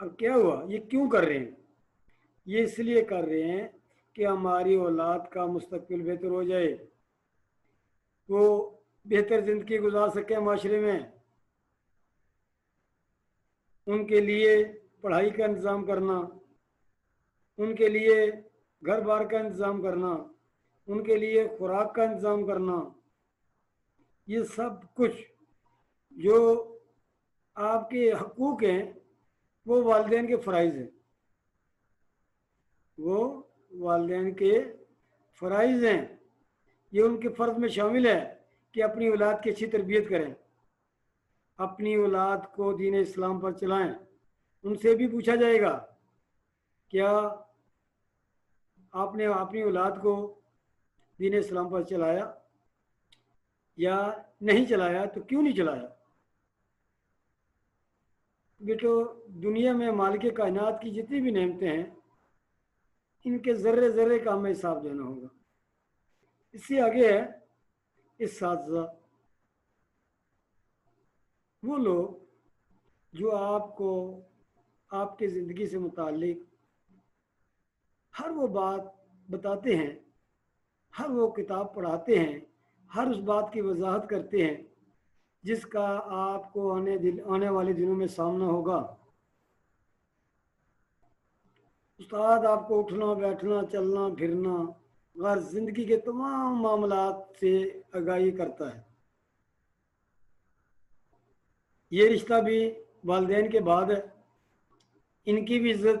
اب کیا ہوا، یہ کیوں کر رہے ہیں؟ یہ اس لیے کر رہے ہیں کہ ہماری اولاد کا مستقبل بہتر ہو جائے، وہ بہتر زندگی گزار سکے معاشرے میں، ان کے لیے پڑھائی کا انتظام کرنا، ان کے لیے گھر بار کا انتظام کرنا، ان کے لیے خوراک کا انتظام کرنا، یہ سب کچھ جو آپ کے حقوق ہیں وہ والدین کے فرائض ہیں، وہ والدین کے فرائض ہیں، یہ ان کے فرض میں شامل ہے کہ اپنی اولاد کی اچھی تربیت کریں، اپنی اولاد کو دین اسلام پر چلائیں۔ ان سے بھی پوچھا جائے گا کیا آپ نے اپنی اولاد کو دین اسلام پر چلایا یا نہیں چلایا، تو کیوں نہیں چلایا؟ بیٹو دنیا میں مالک کائنات کی جتنی بھی نعمتیں ہیں ان کے ذرے ذرے کا ہمیں حساب دینا ہوگا۔ اس سے آگے ہے اساتذہ، وہ لوگ جو آپ کو آپ کی زندگی سے متعلق ہر وہ بات بتاتے ہیں، ہر وہ کتاب پڑھاتے ہیں، ہر اس بات کی وضاحت کرتے ہیں جس کا آپ کو آنے والے دنوں میں سامنا ہوگا۔ استاد آپ کو اٹھنا بیٹھنا چلنا پھرنا غیر زندگی کے تمام معاملات سے آگاہی کرتا ہے۔ یہ رشتہ بھی والدین کے بعد ہے، ان کی بھی عزت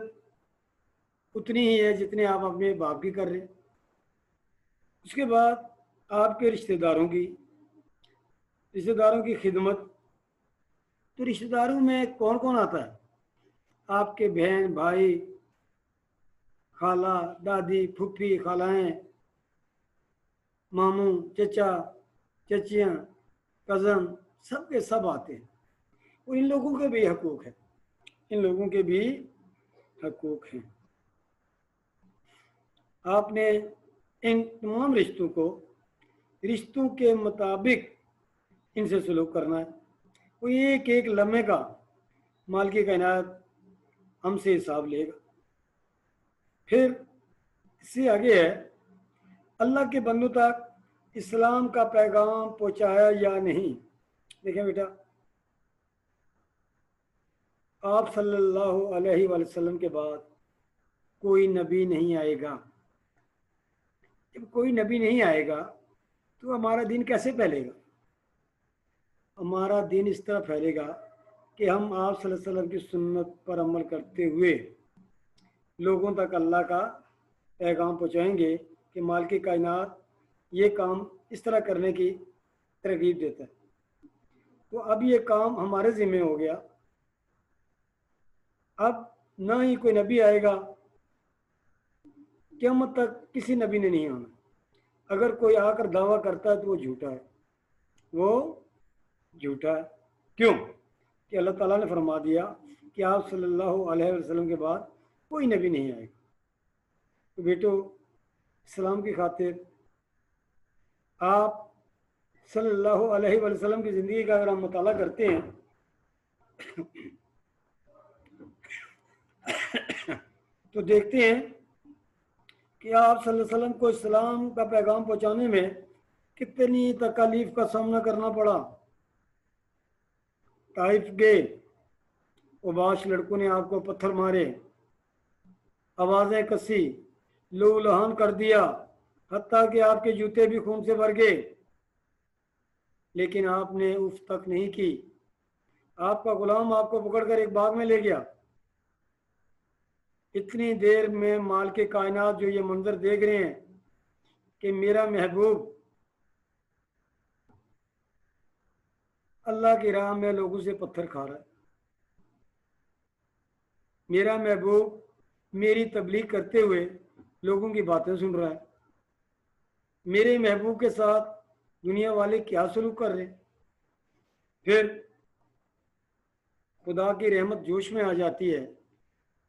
اتنی ہی ہے جتنے آپ اپنے باپ کی کر رہے ہیں۔ اس کے بعد آپ کے رشتہ داروں کی خدمت، تو رشتہ داروں میں کون کون آتا ہے؟ آپ کے بہن بھائی، خالہ دادی پھوپھی خالائیں، ماموں چچا چچیاں کزن، سب کے سب آتے ہیں، اور ان لوگوں کے بھی حقوق ہیں، ان لوگوں کے بھی حقوق ہیں۔ آپ نے ان تمام رشتوں کے مطابق ان سے سلوک کرنا ہے۔ وہ ایک ایک لمحے کا مالک کائنات ہم سے حساب لے گا۔ پھر اس سے آگے ہے اللہ کے بندوں تک اسلام کا پیغام پہنچایا یا نہیں۔ دیکھیں بیٹا، آپ صلی اللہ علیہ وسلم کے بعد کوئی نبی نہیں آئے گا۔ جب کوئی نبی نہیں آئے گا تو ہمارا دین کیسے پھیلے گا؟ ہمارا دین اس طرح پھیلے گا کہ ہم آپ صلی اللہ علیہ وسلم کی سنت پر عمل کرتے ہوئے لوگوں تک اللہ کا پیغام پہنچائیں گے کہ مالک کائنات یہ کام اس طرح کرنے کی ترغیب دیتا ہے۔ تو اب یہ کام ہمارے ذمہ ہو گیا۔ اب نہ ہی کوئی نبی آئے گا، قیامت تک کسی نبی نے نہیں آنا۔ اگر کوئی آ کر دعویٰ کرتا ہے تو وہ جھوٹا ہے، وہ جھوٹا ہے۔ کیوں کہ اللہ تعالیٰ نے فرما دیا کہ آپ صلی اللہ علیہ وسلم کے بعد کوئی نبی نہیں آئے گا۔ تو بیٹو اسلام کی خاطر آپ صلی اللہ علیہ وسلم کی زندگی کا اگر ہم مطالعہ کرتے ہیں تو دیکھتے ہیں کہ آپ صلی اللہ علیہ وسلم کو اسلام کا پیغام پہنچانے میں کتنی تکالیف کا سامنا کرنا پڑا۔ طائف گئے، اوباش لڑکوں نے آپ کو پتھر مارے، آوازیں کسی، لہو لہان کر دیا، حتیٰ کہ آپ کے جوتے بھی خون سے بھر گئے، لیکن آپ نے اف تک نہیں کی۔ آپ کا غلام آپ کو پکڑ کر ایک باغ میں لے گیا۔ اتنی دیر میں مال کے کائنات جو یہ منظر دیکھ رہے ہیں کہ میرا محبوب اللہ کی راہ میں لوگوں سے پتھر کھا رہا ہے، میرا محبوب میری تبلیغ کرتے ہوئے لوگوں کی باتیں سن رہا ہے، میرے محبوب کے ساتھ دنیا والے کیا سلوک کر رہے ہیں۔ پھر خدا کی رحمت جوش میں آ جاتی ہے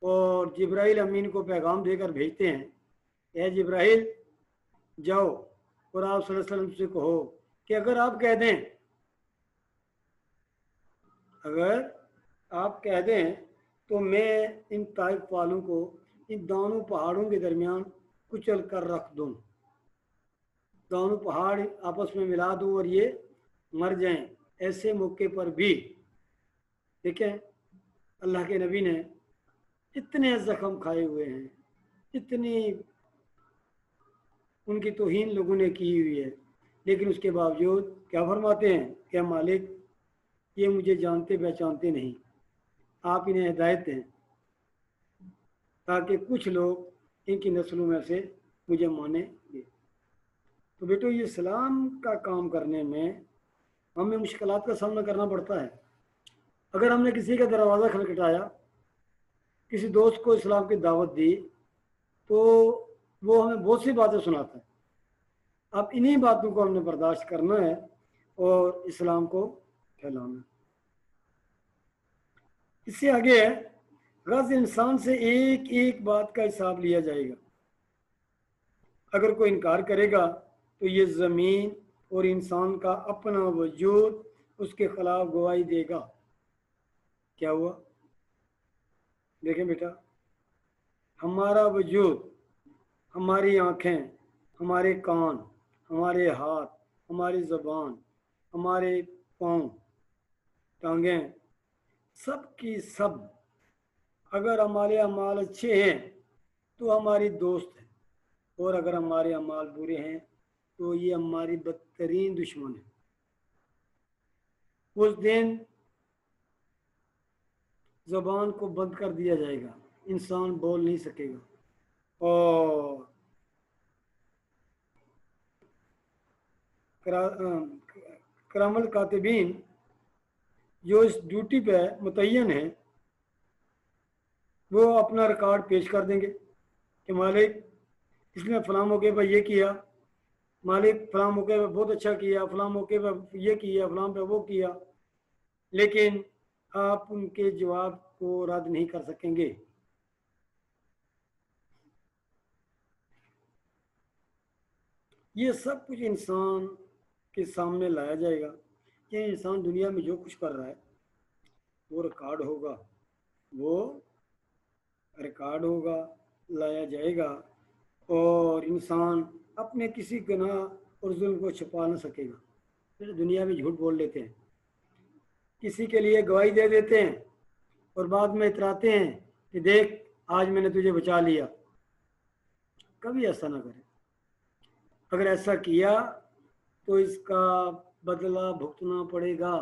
اور جبرائیل امین کو پیغام دے کر بھیجتے ہیں، اے جبرائیل جاؤ اور آپ صلی اللہ علیہ وسلم سے کہو کہ اگر آپ کہہ دیں تو میں ان طائف والوں کو ان دونوں پہاڑوں کے درمیان کچل کر رکھ دوں، دونوں پہاڑ آپس میں ملا دوں اور یہ مر جائیں۔ ایسے موقع پر بھی دیکھیں اللہ کے نبی نے اتنے زخم کھائے ہوئے ہیں، اتنی ان کی توہین لوگوں نے کی ہوئی ہے، لیکن اس کے باوجود کیا فرماتے ہیں کہ مالک یہ مجھے جانتے پہچانتے نہیں، آپ انہیں ہدایت دیں تاکہ کچھ لوگ ان کی نسلوں میں سے مجھے مانیں گے۔ تو بیٹو یہ اسلام کا کام کرنے میں ہمیں مشکلات کا سامنا کرنا پڑتا ہے۔ اگر ہم نے کسی کا دروازہ کھٹکھٹایا، کسی دوست کو اسلام کی دعوت دی، تو وہ ہمیں بہت سی باتیں سناتا ہے۔ اب انہی باتوں کو ہم نے برداشت کرنا ہے اور اسلام کو پھیلانا۔ اس سے آگے ہے غرض انسان سے ایک ایک بات کا حساب لیا جائے گا۔ اگر کوئی انکار کرے گا تو یہ زمین اور انسان کا اپنا وجود اس کے خلاف گواہی دے گا۔ کیا ہوا؟ دیکھیں بیٹا، ہمارا وجود، ہماری آنکھیں، ہمارے کان، ہمارے ہاتھ، ہماری زبان، ہمارے پاؤں، ٹانگیں، سب کی سب اگر ہمارے اعمال اچھے ہیں تو ہماری دوست ہیں، اور اگر ہمارے اعمال برے ہیں تو یہ ہماری بدترین دشمن ہے۔ اس دن زبان کو بند کر دیا جائے گا، انسان بول نہیں سکے گا، اور کرام الکاتبین جو اس ڈیوٹی پہ متعین ہیں وہ اپنا ریکارڈ پیش کر دیں گے کہ مالک اس نے فلاں موقع پہ یہ کیا، مالک فلاں موقع پہ بہت اچھا کیا، فلاں موقع پہ یہ کیا، فلاں پہ وہ کیا، لیکن آپ ان کے جواب کو رد نہیں کر سکیں گے۔ یہ سب کچھ انسان کے سامنے لایا جائے گا کہ انسان دنیا میں جو کچھ کر رہا ہے وہ ریکارڈ ہوگا، وہ ریکارڈ ہوگا، لایا جائے گا، اور انسان اپنے کسی گناہ اور ظلم کو چھپا نہ سکے گا۔ پھر دنیا میں جھوٹ بول لیتے ہیں، کسی کے لیے گواہی دے دیتے ہیں اور بعد میں اتراتے ہیں کہ دیکھ آج میں نے تجھے بچا لیا۔ کبھی ایسا نہ کرے۔ اگر ایسا کیا تو اس کا بدلہ بھگتنا پڑے گا،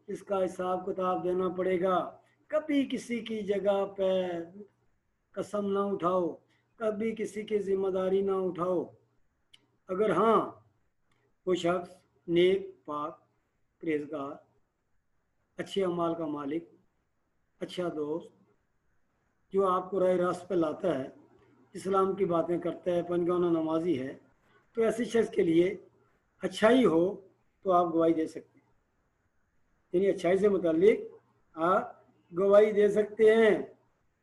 اس کا حساب کتاب دینا پڑے گا۔ کبھی کسی کی جگہ پہ قسم نہ اٹھاؤ، کبھی کسی کی ذمہ داری نہ اٹھاؤ۔ اگر ہاں وہ شخص نیک، پاک، پرہیزگار، اچھے اعمال کا مالک، اچھا دوست، جو آپ کو راہ راست پہ لاتا ہے، اسلام کی باتیں کرتا ہے، پنجگانہ نمازی ہے، تو ایسے شخص کے لیے اچھائی ہو تو آپ گواہی دے سکتے ہیں، یعنی اچھائی سے متعلق آپ گواہی دے سکتے ہیں،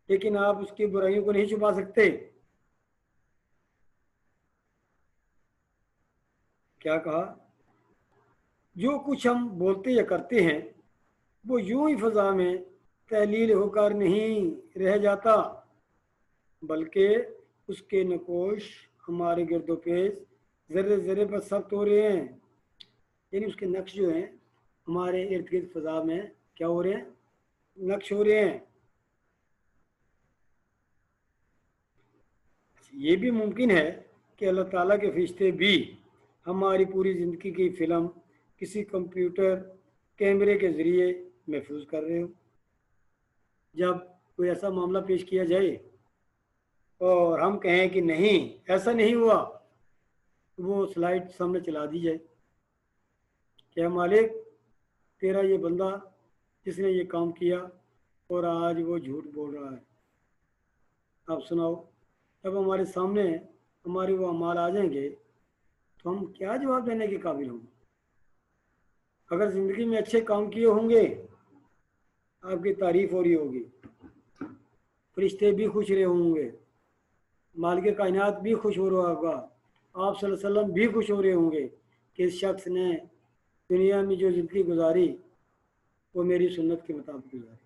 لیکن آپ اس کی برائیوں کو نہیں چھپا سکتے۔ کیا کہا؟ جو کچھ ہم بولتے یا کرتے ہیں وہ یوں ہی فضا میں تحلیل ہو کر نہیں رہ جاتا، بلکہ اس کے نقوش ہمارے گرد و پیش ذرے ذرے پر ثبت ہو رہے ہیں، یعنی اس کے نقش جو ہیں ہمارے ارد گرد فضا میں کیا ہو رہے ہیں؟ نقش ہو رہے ہیں۔ یہ بھی ممکن ہے کہ اللہ تعالیٰ کے فرشتے بھی ہماری پوری زندگی کی فلم کسی کمپیوٹر کیمرے کے ذریعے محفوظ کر رہے ہو۔ جب کوئی ایسا معاملہ پیش کیا جائے اور ہم کہیں کہ نہیں ایسا نہیں ہوا، وہ سلائیڈ سامنے چلا دی جائے، کیا مالک تیرا یہ بندہ جس نے یہ کام کیا اور آج وہ جھوٹ بول رہا ہے، آپ سناؤ۔ جب ہمارے سامنے ہمارے وہ اعمال آ جائیں گے تو ہم کیا جواب دینے کے قابل ہوں گے؟ اگر زندگی میں اچھے کام کیے ہوں گے آپ کی تعریف ہو رہی ہوگی، فرشتے بھی خوش رہے ہوں گے، مالک کائنات بھی خوش ہو رہا ہوگا، آپ صلی اللہ علیہ وسلم بھی خوش ہو رہے ہوں گے کہ اس شخص نے دنیا میں جو زندگی گزاری وہ میری سنت کے مطابق گزاری۔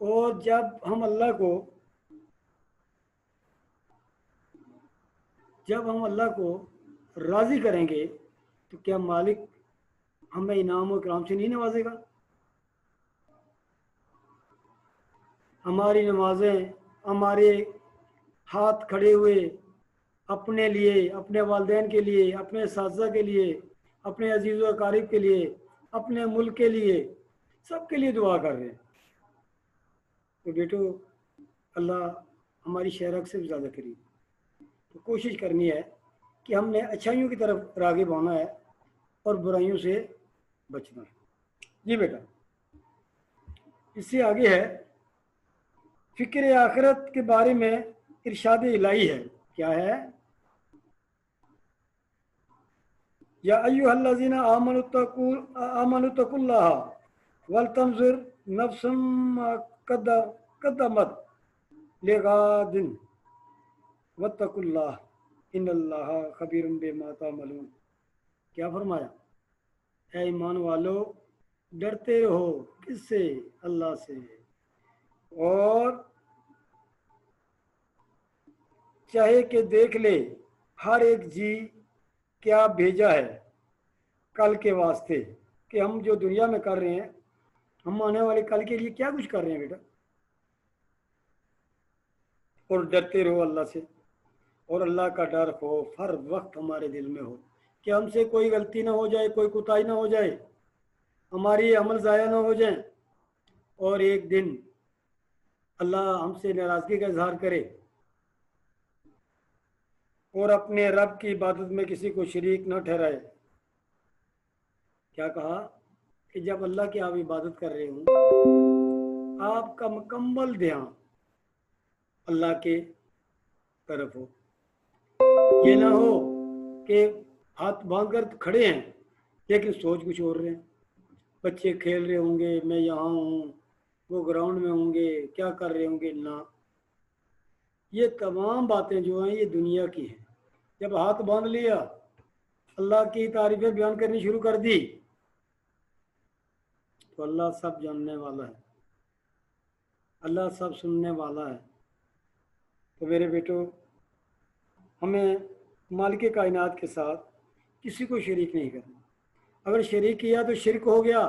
اور جب ہم اللہ کو راضی کریں گے تو کیا مالک ہمیں انعام و اکرام سے نہیں نوازے گا؟ ہماری نمازیں، ہمارے ہاتھ کھڑے ہوئے اپنے لیے، اپنے والدین کے لیے، اپنے اساتذہ کے لیے، اپنے عزیز و اقارب کے لیے، اپنے ملک کے لیے، سب کے لیے دعا کر رہے ہیں. تو بیٹو اللہ ہماری شہرک سے بھی زیادہ قریب. تو کوشش کرنی ہے کہ ہم نے اچھائیوں کی طرف راغب ہونا ہے اور برائیوں سے بچنا ہے. جی بیٹا، اس سے آگے ہے فکر آخرت کے بارے میں ارشاد الہی ہے. کیا ہے؟ یا ایھا الذین آمنوا اتقوا اللہ ولتنظر نفس ما قدمت لغد واتقوا اللہ ان اللہ خبیر بما تعملون. کیا فرمایا؟ اے ایمان والو، ڈرتے رہو. کس سے؟ اللہ سے. اور چاہے کہ دیکھ لے ہر ایک جی کیا بھیجا ہے کل کے واسطے، کہ ہم جو دنیا میں کر رہے ہیں، ہم آنے والے کل کے لیے کیا کچھ کر رہے ہیں بیٹا. اور ڈرتے رہو اللہ سے، اور اللہ کا ڈر خوف ہر وقت ہمارے دل میں ہو کہ ہم سے کوئی غلطی نہ ہو جائے، کوئی کوتاہی نہ ہو جائے، ہماری عمل ضائع نہ ہو جائیں، اور ایک دن اللہ ہم سے ناراضگی کا اظہار کرے اور اپنے رب کی عبادت میں کسی کو شریک نہ ٹھہرائے. کیا کہا؟ کہ جب اللہ کی آپ عبادت کر رہے ہوں، آپ کا مکمل دھیان اللہ کے طرف ہو. یہ نہ ہو کہ ہاتھ باندھ کر کھڑے ہیں لیکن سوچ کچھ اور رہے ہیں. بچے کھیل رہے ہوں گے، میں یہاں ہوں، وہ گراؤنڈ میں ہوں گے، کیا کر رہے ہوں گے. نہ، یہ تمام باتیں جو ہیں یہ دنیا کی ہیں. جب ہاتھ باندھ لیا، اللہ کی تعریفیں بیان کرنی شروع کر دی، تو اللہ سب جاننے والا ہے، اللہ سب سننے والا ہے. تو میرے بیٹو، ہمیں مالک کائنات کے ساتھ کسی کو شریک نہیں کرنا. اگر شریک کیا تو شرک ہو گیا،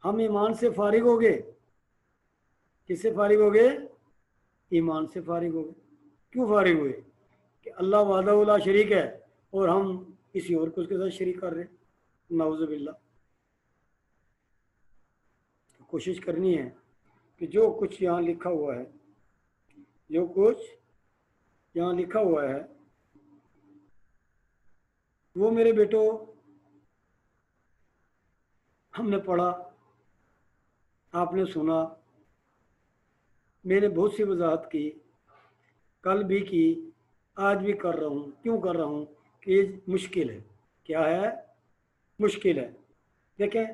ہم ایمان سے فارغ ہو گئے. کس سے فارغ ہو گئے؟ ایمان سے فارغ ہو گئے. کیوں فارغ ہوئے؟ کہ اللہ وحدہ لا شریک ہے اور ہم کسی اور کو اس کے ساتھ شریک کر رہے ہیں. نعوذ باللہ. کوشش کرنی ہے کہ جو کچھ یہاں لکھا ہوا ہے، جو کچھ یہاں لکھا ہوا ہے، وہ میرے بیٹو ہم نے پڑھا، آپ نے سنا، میں نے بہت سی وضاحت کی، کل بھی کی، آج بھی کر رہا ہوں. کیوں کر رہا ہوں؟ کہ یہ مشکل ہے. کیا ہے؟ مشکل ہے. دیکھیں،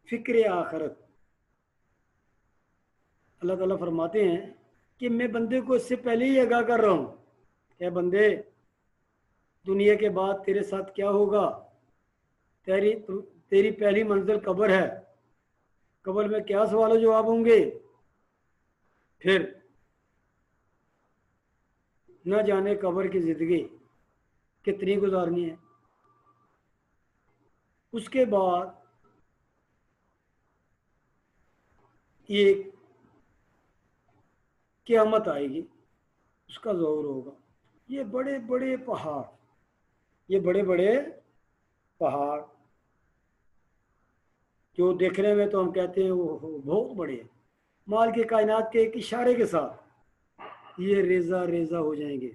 فکر آخرت، اللہ تعالیٰ فرماتے ہیں کہ میں بندے کو اس سے پہلے ہی آگاہ کر رہا ہوں کہ بندے، دنیا کے بعد تیرے ساتھ کیا ہوگا. تیری پہلی منزل قبر ہے. قبر میں کیا سوال و جواب ہوں گے. پھر نہ جانے قبر کی زندگی کتنی گزارنی ہے. اس کے بعد یہ قیامت آئے گی، اس کا ظہور ہوگا. یہ بڑے بڑے پہاڑ، یہ بڑے بڑے پہاڑ جو دیکھنے میں تو ہم کہتے ہیں وہ بہت بڑے ہیں، مال کی کائنات کے ایک اشارے کے ساتھ یہ ریزہ ریزہ ہو جائیں گے.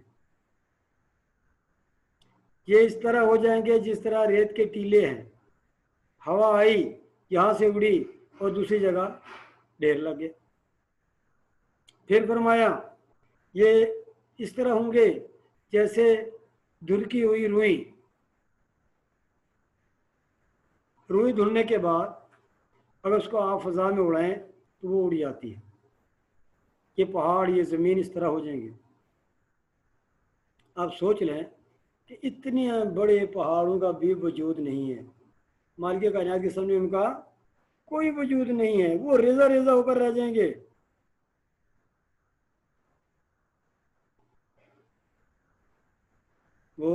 یہ اس طرح ہو جائیں گے جس طرح ریت کے ٹیلے ہیں. ہوا آئی، یہاں سے اڑی اور دوسری جگہ ڈھیر لگ گئے. پھر فرمایا یہ اس طرح ہوں گے جیسے دھلکی ہوئی روئی. روئی دھلنے کے بعد اگر اس کو آپ فضا میں اڑائیں تو وہ اڑ جاتی ہے. یہ پہاڑ، یہ زمین اس طرح ہو جائیں گے. آپ سوچ لیں کہ اتنے بڑے پہاڑوں کا بھی وجود نہیں ہے. مالک کائنات کے سامنے ان کا کوئی وجود نہیں ہے. وہ ریزہ ریزہ ہو کر رہ جائیں گے. وہ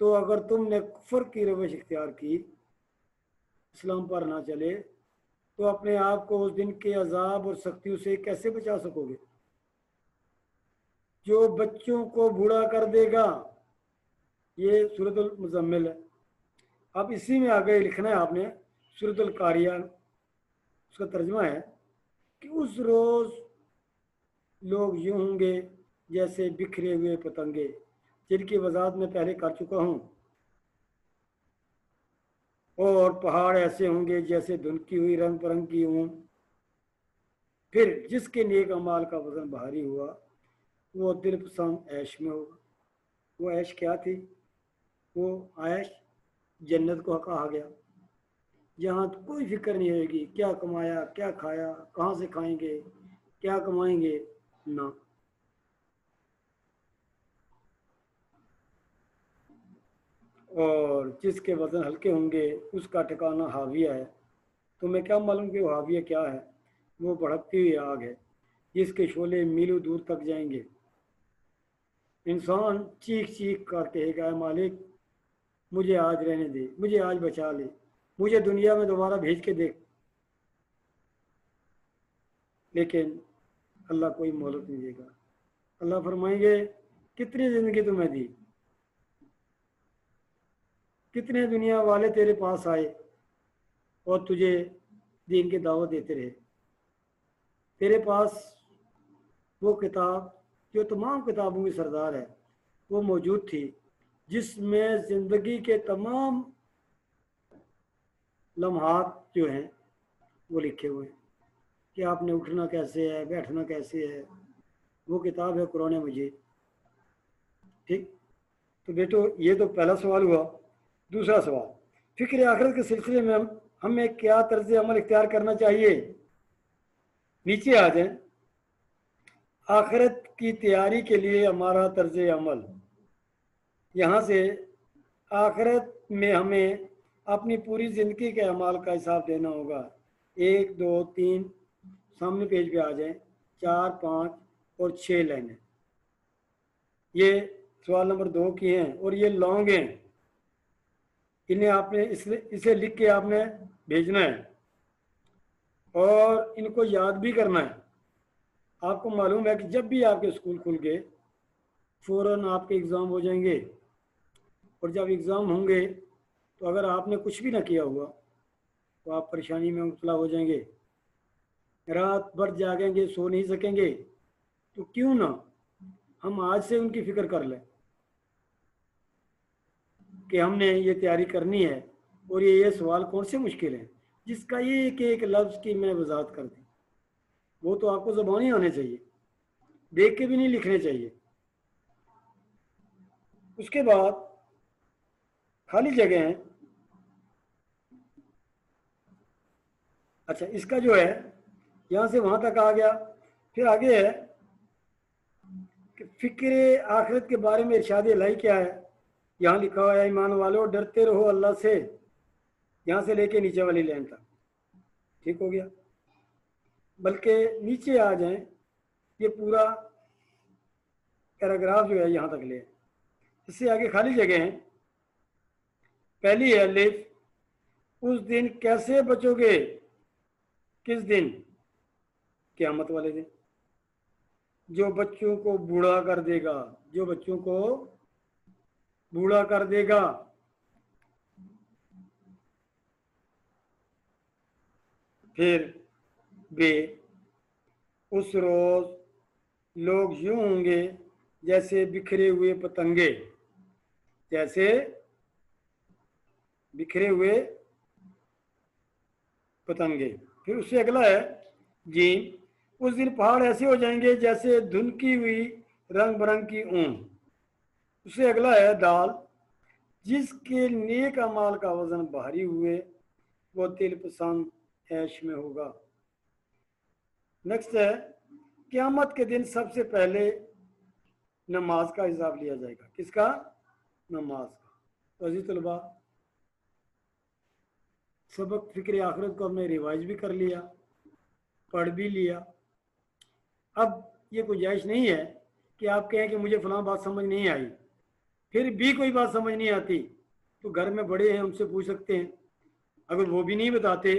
تو اگر تم نے کفر کی روش اختیار کی، اسلام پر نہ چلے، تو اپنے آپ کو اس دن کے عذاب اور سختیوں سے کیسے بچا سکو گے؟ جو بچوں کو بوڑھا کر دے گا، یہ سورۃ المزمل ہے۔ اب اسی میں آگے لکھنا ہے آپ نے سورۃ القاریہ، اس کا ترجمہ ہے کہ اس روز لوگ یوں ہوں گے جیسے بکھرے ہوئے پتنگے، جن کی وضاحت میں پہلے کر چکا ہوں، اور پہاڑ ایسے ہوں گے جیسے دھنکی ہوئی رنگ برنگ کی اون۔ پھر جس کے نیک اعمال کا وزن بھاری ہوا، وہ دل پسند عیش میں ہوگا۔ وہ عیش کیا تھی؟ وہ عیش جنت کو کہا گیا، جہاں کوئی فکر نہیں ہوئے گی کیا کمایا، کیا کھایا، کہاں سے کھائیں گے، کیا کمائیں گے، نہ۔ اور جس کے وزن ہلکے ہوں گے اس کا ٹھکانہ حاویہ ہے۔ تمہیں کیا معلوم کہ وہ حاویہ کیا ہے؟ وہ بھڑکتی ہوئی آگ ہے جس کے شعلے میلوں دور تک جائیں گے۔ انسان چیخ چیخ کر کہے گا، اے مالک مجھے آج رہنے دے، مجھے آج بچا لے، مجھے دنیا میں دوبارہ بھیج کے دیکھ۔ لیکن اللہ کوئی مہلت نہیں دے گا۔ اللہ فرمائیں گے کتنی زندگی تمہیں دی، کتنے دنیا والے تیرے پاس آئے اور تجھے دین کی دعوت دیتے رہے۔ تیرے پاس وہ کتاب جو تمام کتابوں کی سردار ہے وہ موجود تھی، جس میں زندگی کے تمام لمحات جو ہیں وہ لکھے ہوئے ہیں کہ آپ نے اٹھنا کیسے ہے، بیٹھنا کیسے ہے۔ وہ کتاب ہے قرآن مجید۔ ٹھیک، تو بیٹو یہ تو پہلا سوال ہوا۔ دوسرا سوال، فکر آخرت کے سلسلے میں ہمیں کیا طرز عمل اختیار کرنا چاہیے؟ نیچے آ جائیں۔ آخرت کی تیاری کے لیے ہمارا طرز عمل، یہاں سے آخرت میں ہمیں اپنی پوری زندگی کے اعمال کا حساب دینا ہوگا۔ 1 2 3 سامنے پیج پہ آ جائیں، 4 5 اور 6 لائنیں، یہ سوال نمبر 2 کی ہیں اور یہ لانگ ہیں۔ انہیں آپ نے اسے لکھ کے آپ نے بھیجنا ہے اور ان کو یاد بھی کرنا ہے۔ آپ کو معلوم ہے کہ جب بھی آپ کے اسکول کھل گئے فوراً آپ کے اگزام ہو جائیں گے، اور جب اگزام ہوں گے تو اگر آپ نے کچھ بھی نہ کیا ہوا تو آپ پریشانی میں مبتلا ہو جائیں گے، رات بھر جاگیں گے، سو نہیں سکیں گے۔ تو کیوں نہ ہم آج سے ان کی فکر کر لیں کہ ہم نے یہ تیاری کرنی ہے، اور یہ سوال کون سے مشکل ہیں جس کا ایک ایک لفظ کی میں وضاحت کر دی۔ وہ تو آپ کو زبانی آنے چاہیے، دیکھ کے بھی نہیں لکھنے چاہیے۔ اس کے بعد خالی جگہ ہیں۔ اچھا، اس کا جو ہے یہاں سے وہاں تک آ گیا۔ پھر آگے ہے کہ فکر آخرت کے بارے میں ارشاد الہی کیا ہے۔ یہاں لکھا ہوا ہے ایمان والو ڈرتے رہو اللہ سے، یہاں سے لے کے نیچے والی لائن تک۔ ٹھیک ہو گیا؟ بلکہ نیچے آ جائیں، یہ پورا پیراگراف جو ہے یہاں تک لے، اس سے آگے خالی جگہ ہیں۔ پہلی ہے الف، اس دن کیسے بچو گے؟ کس دن؟ قیامت والے دن، جو بچوں کو بوڑھا کر دے گا، جو بچوں کو بوڑھا کر دے گا۔ پھر بے، اس روز لوگ یوں ہوں گے جیسے بکھرے ہوئے پتنگے، جیسے بکھرے ہوئے پتنگے۔ پھر اس سے اگلا ہے جی، اس دن پہاڑ ایسے ہو جائیں گے جیسے دھنکی ہوئی رنگ برنگ کی اون۔ اس سے اگلا ہے دال، جس کے نیک اعمال کا وزن بھاری ہوئے وہ دل پسند عیش میں ہوگا۔ نیکسٹ ہے قیامت کے دن سب سے پہلے نماز کا حساب لیا جائے گا۔ کس کا؟ نماز کا۔ تو عزیز طلباء، سبق فکر آخرت کو ہم نے ریوائز بھی کر لیا، پڑھ بھی لیا۔ اب یہ گنجائش نہیں ہے کہ آپ کہیں کہ مجھے فلاں بات سمجھ نہیں آئی، پھر بھی کوئی بات سمجھ نہیں آتی تو گھر میں بڑے ہیں، ان سے پوچھ سکتے ہیں، اگر وہ بھی نہیں بتاتے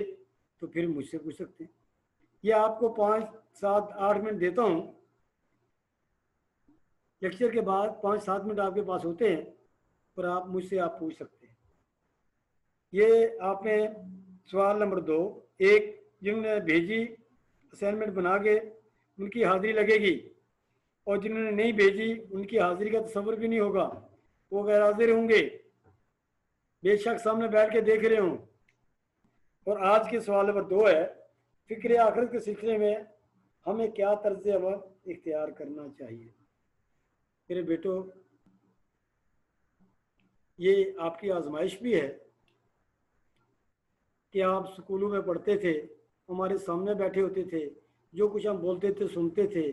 تو پھر مجھ سے پوچھ سکتے ہیں. یہ آپ کو 5-7-8 منٹ دیتا ہوں، لیکچر کے بعد 5-7 منٹ آپ کے پاس ہوتے ہیں اور آپ مجھ سے آپ پوچھ سکتے ہیں. یہ آپ نے سوال نمبر 2. ایک جنہوں نے بھیجی اسائنمنٹ بنا کے ان کی حاضری لگے گی، اور جنہوں نے نہیں بھیجی ان کی حاضری کا تصور بھی نہیں ہوگا، وہ غیر حاضر ہوں گے، بے شک سامنے بیٹھ کے دیکھ رہے ہوں. اور آج کے سوال نمبر 2 ہے، فکر آخرت کے سلسلے میں ہمیں کیا طرز عمل اختیار کرنا چاہیے. میرے بیٹو، یہ آپ کی آزمائش بھی ہے کہ آپ سکولوں میں پڑھتے تھے، ہمارے سامنے بیٹھے ہوتے تھے، جو کچھ ہم بولتے تھے سنتے تھے،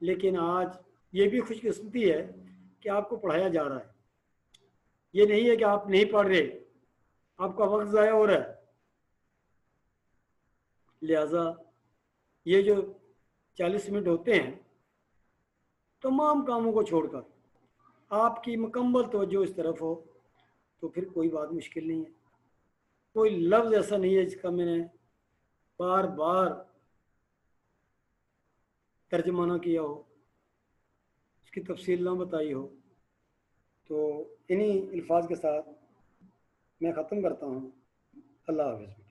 لیکن آج یہ بھی خوش قسمتی ہے کہ آپ کو پڑھایا جا رہا ہے. یہ نہیں ہے کہ آپ نہیں پڑھ رہے، آپ کا وقت ضائع ہو رہا ہے. لہذا یہ جو 40 منٹ ہوتے ہیں، تمام کاموں کو چھوڑ کر آپ کی مکمل توجہ اس طرف ہو تو پھر کوئی بات مشکل نہیں ہے. کوئی لفظ ایسا نہیں ہے جس کا میں نے بار بار ترجمہ نہ کیا ہو، اس کی تفصیل نہ بتائی ہو. تو انہی الفاظ کے ساتھ میں ختم کرتا ہوں. اللہ حافظ.